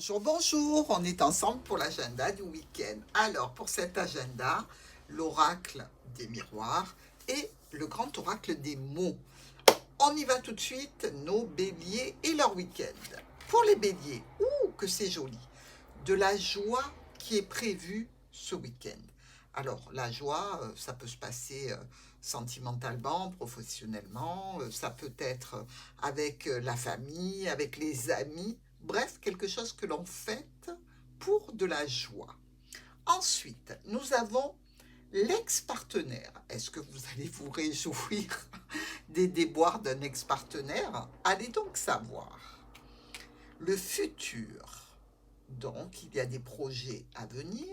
Bonjour, bonjour, on est ensemble pour l'agenda du week-end. Alors, pour cet agenda, l'oracle des miroirs et le grand oracle des mots. On y va tout de suite, nos béliers et leur week-end. Pour les béliers, ouh, que c'est joli, de la joie qui est prévue ce week-end. Alors, la joie, ça peut se passer sentimentalement, professionnellement, ça peut être avec la famille, avec les amis, bref, quelque chose que l'on fête pour de la joie. Ensuite, nous avons l'ex-partenaire. Est-ce que vous allez vous réjouir des déboires d'un ex-partenaire? Allez donc savoir. Le futur. Donc, il y a des projets à venir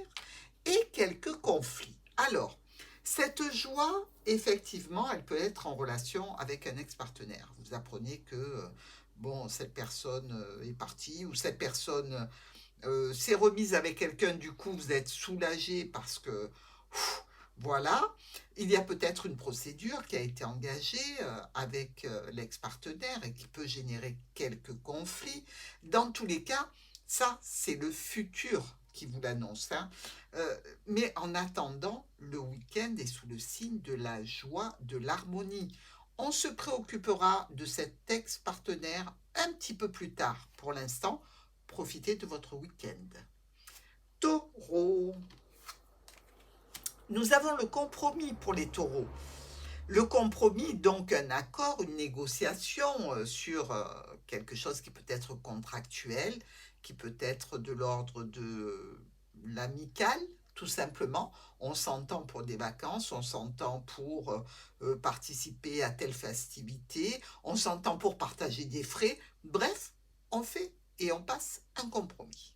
et quelques conflits. Alors, cette joie, effectivement, elle peut être en relation avec un ex-partenaire. Vous apprenez que, bon, cette personne est partie ou cette personne s'est remise avec quelqu'un, du coup, vous êtes soulagé parce que, voilà, il y a peut-être une procédure qui a été engagée avec l'ex-partenaire et qui peut générer quelques conflits. Dans tous les cas, ça, c'est le futur qui vous l'annonce. Hein. Mais en attendant, le week-end est sous le signe de la joie, de l'harmonie. On se préoccupera de cet ex-partenaire un petit peu plus tard. Pour l'instant, profitez de votre week-end. Taureau. Nous avons le compromis pour les taureaux. Le compromis, donc un accord, une négociation sur quelque chose qui peut être contractuel, qui peut être de l'ordre de l'amical, tout simplement. On s'entend pour des vacances, on s'entend pour participer à telle festivité, on s'entend pour partager des frais. Bref, on fait et on passe un compromis.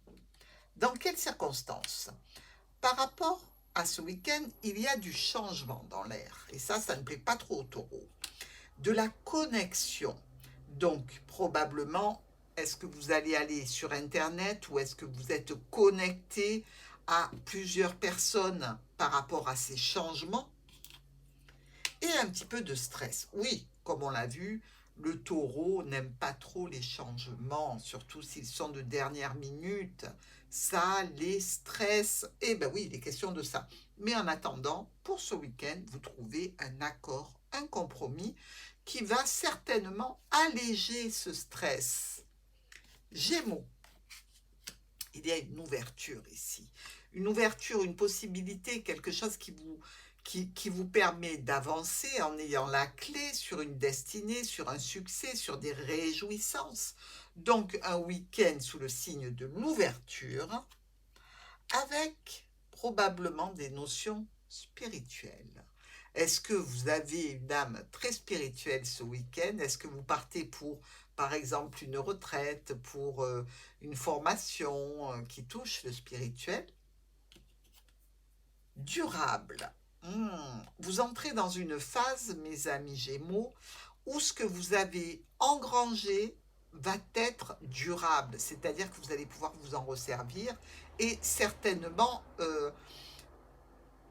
Dans quelles circonstances? Par rapport à ce week-end, il y a du changement dans l'air. Et ça ne plaît pas trop aux taureaux. De la connexion. Donc, probablement, est-ce que vous allez aller sur Internet ou est-ce que vous êtes connecté à plusieurs personnes par rapport à ces changements? Et un petit peu de stress. Oui, comme on l'a vu, le taureau n'aime pas trop les changements, surtout s'ils sont de dernière minute. Ça les stresse. Eh bien oui, il est question de ça. Mais en attendant, pour ce week-end, vous trouvez un accord, un compromis qui va certainement alléger ce stress. Gémeaux, il y a une ouverture ici. Une ouverture, une possibilité, quelque chose qui vous permet d'avancer en ayant la clé sur une destinée, sur un succès, sur des réjouissances. Donc un week-end sous le signe de l'ouverture, avec probablement des notions spirituelles. Est-ce que vous avez une âme très spirituelle ce week-end? Est-ce que vous partez pour, par exemple, une retraite, pour une formation qui touche le spirituel? Durable. Vous entrez dans une phase, mes amis Gémeaux, où ce que vous avez engrangé va être durable, c'est-à-dire que vous allez pouvoir vous en resservir et certainement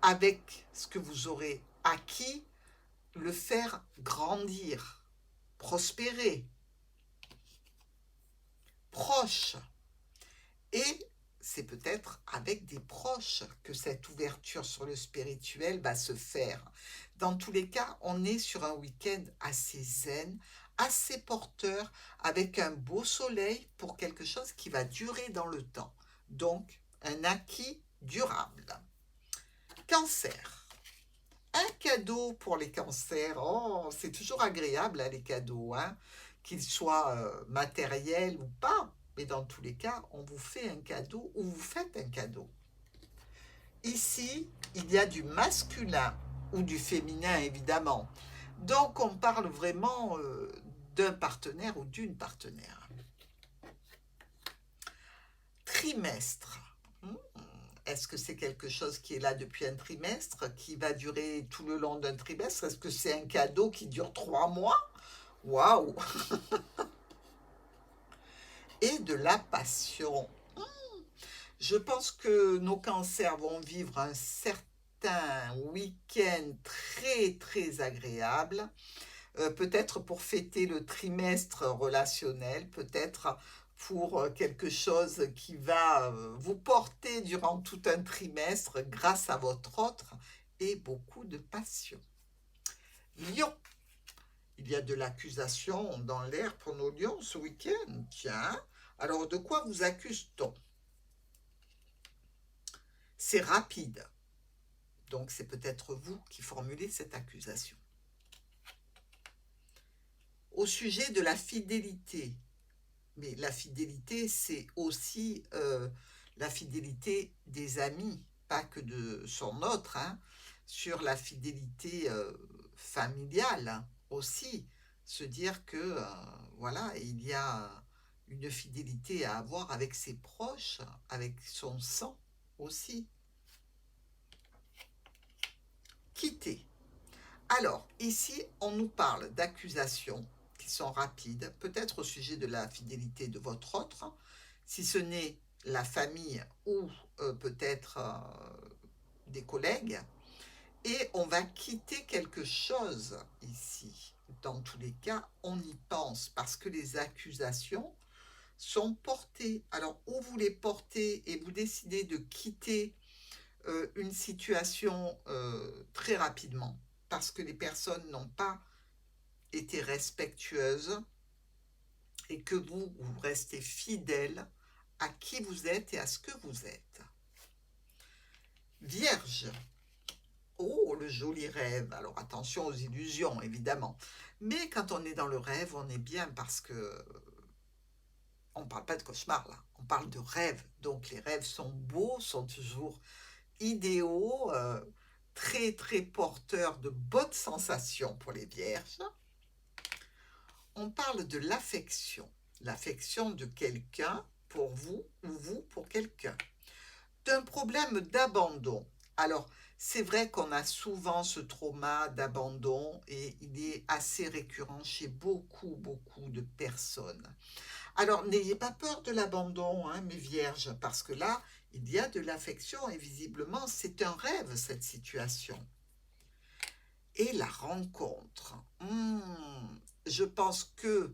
avec ce que vous aurez acquis, le faire grandir, prospérer, proche. Et c'est peut-être avec des proches que cette ouverture sur le spirituel va se faire. Dans tous les cas, on est sur un week-end assez zen, assez porteur, avec un beau soleil pour quelque chose qui va durer dans le temps. Donc, un acquis durable. Cancer. Un cadeau pour les cancers. Oh, c'est toujours agréable, hein, les cadeaux, hein, qu'ils soient matériels ou pas. Mais dans tous les cas, on vous fait un cadeau ou vous faites un cadeau. Ici, il y a du masculin ou du féminin, évidemment. Donc, on parle vraiment d'un partenaire ou d'une partenaire. Trimestre. Est-ce que c'est quelque chose qui est là depuis un trimestre, qui va durer tout le long d'un trimestre? Est-ce que c'est un cadeau qui dure 3 mois? Waouh! Et de la passion. Je pense que nos cancers vont vivre un certain week-end très très agréable, peut-être pour fêter le trimestre relationnel, peut-être pour quelque chose qui va vous porter durant tout un trimestre grâce à votre autre et beaucoup de passion. Lion, il y a de l'accusation dans l'air pour nos lions ce week-end. Tiens, alors de quoi vous accuse-t-on? C'est rapide, donc c'est peut-être vous qui formulez cette accusation. Au sujet de la fidélité, mais la fidélité, c'est aussi la fidélité des amis, pas que de son autre, hein, sur la fidélité familiale hein, aussi. Se dire que, voilà, il y a une fidélité à avoir avec ses proches, avec son sang aussi. Quitter. Alors, ici, on nous parle d'accusations qui sont rapides, peut-être au sujet de la fidélité de votre autre, si ce n'est la famille ou peut-être des collègues, et on va quitter quelque chose ici. Dans tous les cas, on y pense parce que les accusations sont portées. Alors, où vous les portez et vous décidez de quitter une situation très rapidement, parce que les personnes n'ont pas été respectueuses et que vous restez fidèle à qui vous êtes et à ce que vous êtes. Vierge. Oh, le joli rêve. Alors attention aux illusions, évidemment. Mais quand on est dans le rêve, on est bien parce que on ne parle pas de cauchemar, là. On parle de rêve. Donc les rêves sont beaux, sont toujours idéaux, très, très porteurs de bonnes sensations pour les vierges. On parle de l'affection de quelqu'un pour vous ou vous pour quelqu'un. D'un problème d'abandon. Alors, c'est vrai qu'on a souvent ce trauma d'abandon et il est assez récurrent chez beaucoup, beaucoup de personnes. Alors, n'ayez pas peur de l'abandon, hein, mes vierges, parce que là, il y a de l'affection et visiblement, c'est un rêve, cette situation. Et la rencontre. Je pense que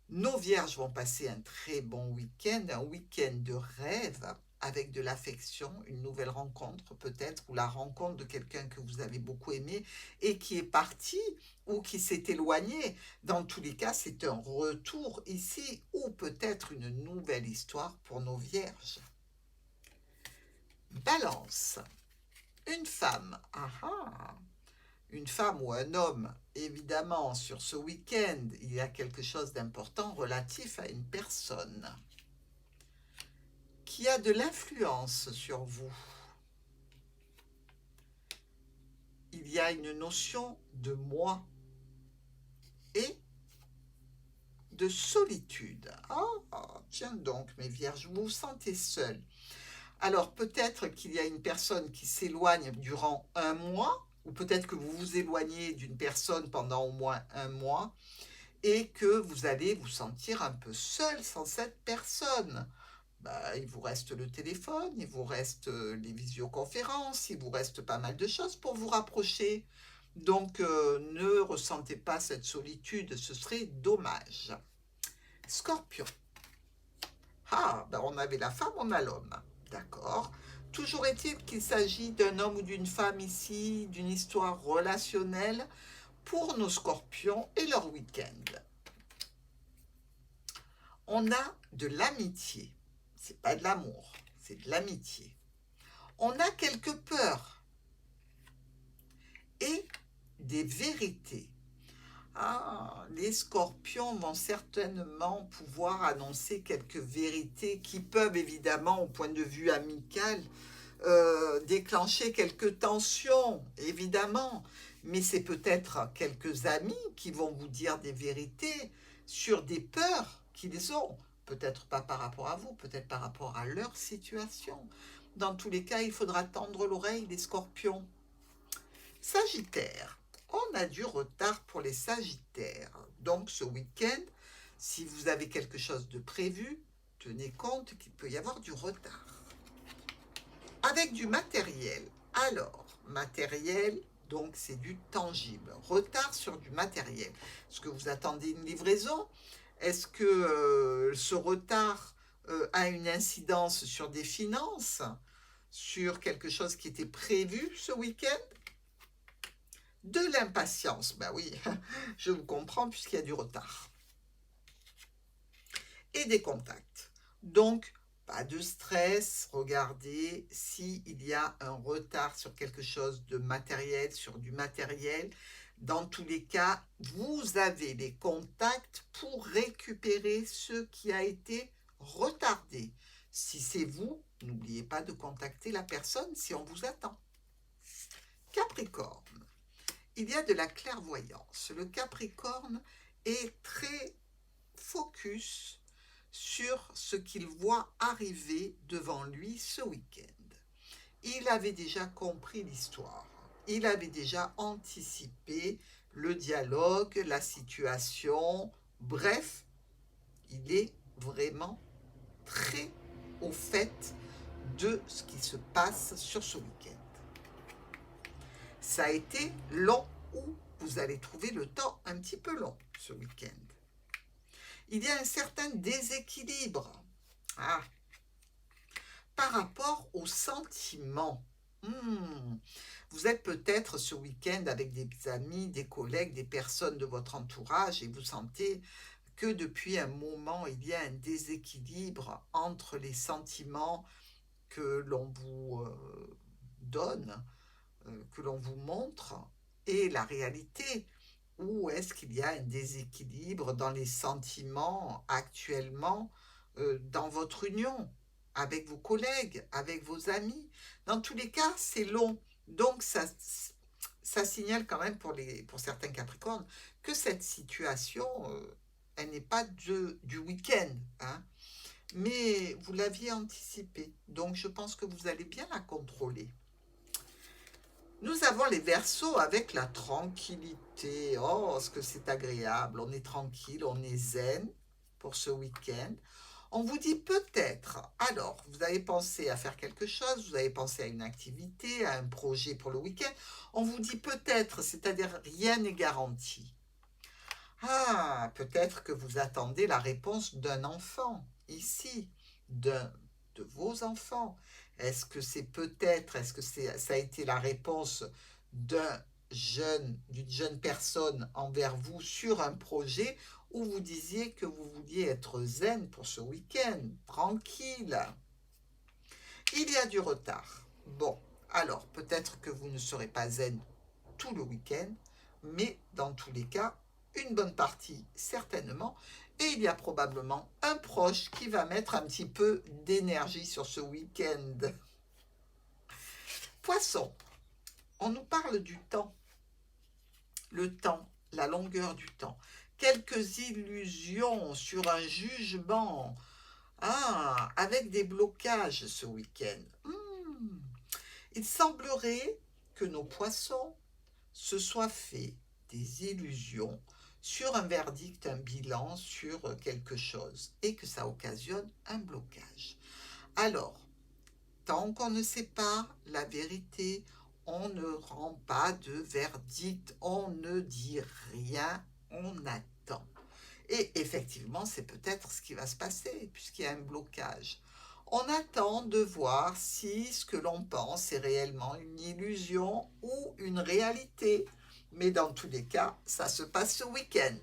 nos vierges vont passer un très bon week-end, un week-end de rêve avec de l'affection, une nouvelle rencontre peut-être, ou la rencontre de quelqu'un que vous avez beaucoup aimé et qui est parti ou qui s'est éloigné. Dans tous les cas, c'est un retour ici ou peut-être une nouvelle histoire pour nos vierges. Balance. Une femme. Une femme ou un homme, évidemment, sur ce week-end, il y a quelque chose d'important relatif à une personne qui a de l'influence sur vous. Il y a une notion de moi et de solitude. Tiens donc, mes vierges, vous vous sentez seul. Alors peut-être qu'il y a une personne qui s'éloigne durant un mois, ou peut-être que vous vous éloignez d'une personne pendant au moins un mois, et que vous allez vous sentir un peu seul sans cette personne. Il vous reste le téléphone, il vous reste les visioconférences, il vous reste pas mal de choses pour vous rapprocher. Donc, ne ressentez pas cette solitude, ce serait dommage. Scorpion. On avait la femme, on a l'homme. D'accord. Toujours est-il qu'il s'agit d'un homme ou d'une femme ici, d'une histoire relationnelle pour nos scorpions et leur week-end. On a de l'amitié. C'est pas de l'amour, c'est de l'amitié. On a quelques peurs et des vérités. Les scorpions vont certainement pouvoir annoncer quelques vérités qui peuvent évidemment, au point de vue amical, déclencher quelques tensions, évidemment. Mais c'est peut-être quelques amis qui vont vous dire des vérités sur des peurs qu'ils ont. Peut-être pas par rapport à vous, peut-être par rapport à leur situation. Dans tous les cas, il faudra tendre l'oreille, les scorpions. Sagittaire. On a du retard pour les sagittaires. Donc ce week-end, si vous avez quelque chose de prévu, tenez compte qu'il peut y avoir du retard. Avec du matériel. Alors, matériel, donc c'est du tangible. Retard sur du matériel. Est-ce que vous attendez une livraison ? Est-ce que ce retard a une incidence sur des finances, sur quelque chose qui était prévu ce week-end? De l'impatience, ben oui, je vous comprends puisqu'il y a du retard. Et des contacts. Donc, pas de stress, regardez s'il y a un retard sur quelque chose de matériel, sur du matériel. Dans tous les cas, vous avez les contacts pour récupérer ce qui a été retardé. Si c'est vous, n'oubliez pas de contacter la personne si on vous attend. Capricorne, il y a de la clairvoyance. Le Capricorne est très focus sur ce qu'il voit arriver devant lui ce week-end. Il avait déjà compris l'histoire. Il avait déjà anticipé le dialogue, la situation. Bref, il est vraiment très au fait de ce qui se passe sur ce week-end. Ça a été long ou vous allez trouver le temps un petit peu long ce week-end. Il y a un certain déséquilibre par rapport aux sentiments. Vous êtes peut-être ce week-end avec des amis, des collègues, des personnes de votre entourage et vous sentez que depuis un moment, il y a un déséquilibre entre les sentiments que l'on vous donne, que l'on vous montre, et la réalité. Ou est-ce qu'il y a un déséquilibre dans les sentiments actuellement dans votre union, avec vos collègues, avec vos amis? Dans tous les cas, c'est long. Donc, ça signale quand même pour certains Capricornes que cette situation, elle n'est pas du week-end, hein, mais vous l'aviez anticipée. Donc, je pense que vous allez bien la contrôler. Nous avons les Verseaux avec la tranquillité. Oh, ce que c'est agréable. On est tranquille, on est zen pour ce week-end. On vous dit peut-être, alors, vous avez pensé à faire quelque chose, vous avez pensé à une activité, à un projet pour le week-end. On vous dit peut-être, c'est-à-dire rien n'est garanti. Ah, peut-être que vous attendez la réponse d'un enfant, ici, de vos enfants. Est-ce que c'est peut-être, est-ce que ça a été la réponse d'une jeune personne envers vous sur un projet où vous disiez que vous vouliez être zen pour ce week-end, tranquille? Il y a du retard. Bon, alors peut-être que vous ne serez pas zen tout le week-end, mais dans tous les cas, une bonne partie certainement, et il y a probablement un proche qui va mettre un petit peu d'énergie sur ce week-end. Poisson, on nous parle du temps, le temps, la longueur du temps, quelques illusions sur un jugement, avec des blocages ce week-end. Il semblerait que nos poissons se soient fait des illusions sur un verdict, un bilan, sur quelque chose, et que ça occasionne un blocage. Alors, tant qu'on ne sait pas la vérité, on ne rend pas de verdict, on ne dit rien, on attend. Et effectivement, c'est peut-être ce qui va se passer, puisqu'il y a un blocage. On attend de voir si ce que l'on pense est réellement une illusion ou une réalité. Mais dans tous les cas, ça se passe ce week-end.